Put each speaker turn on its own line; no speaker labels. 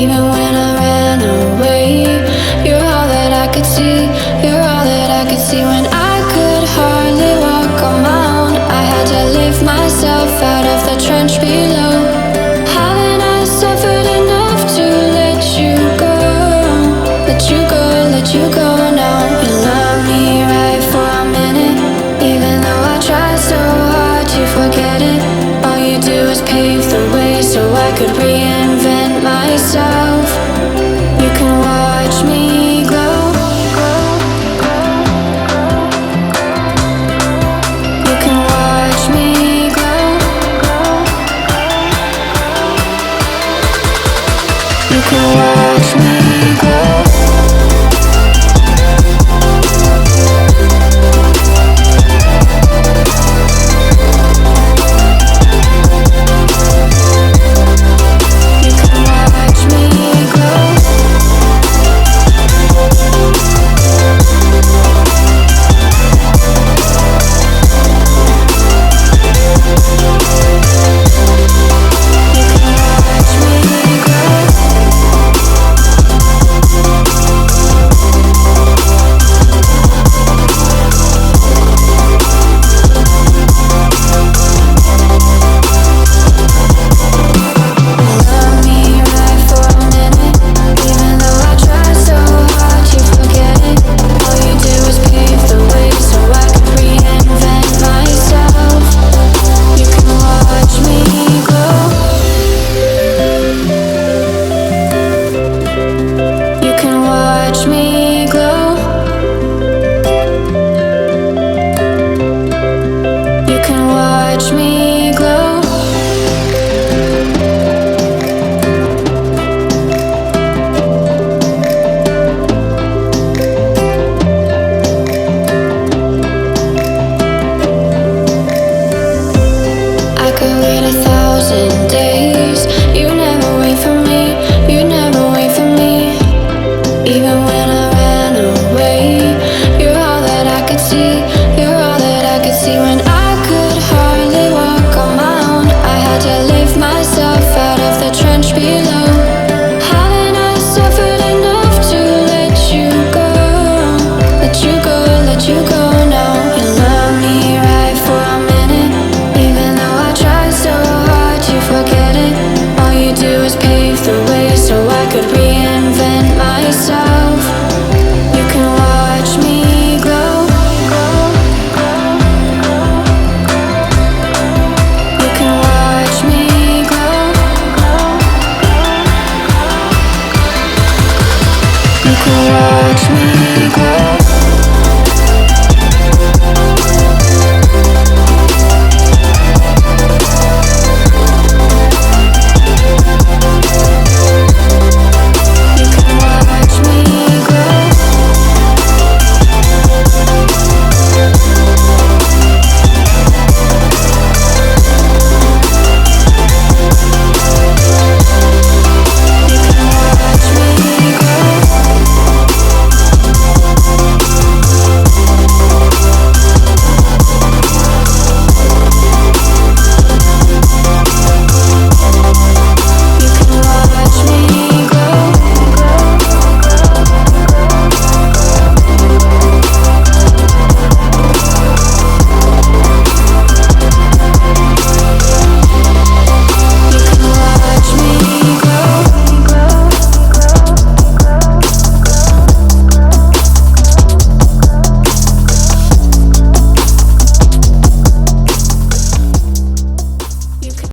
Even when I ran away, you're all that I could see. You're all that I could see. When I could hardly walk on my own, I had to lift myself out of the trench below. Haven't I suffered enough to let you go? Let you go, let you go now. You love me right for a minute, even though I try so hard to forget it. All you do is pave the way so I could reinvent myself. You can watch me glow. You can watch me glow. You can watch me.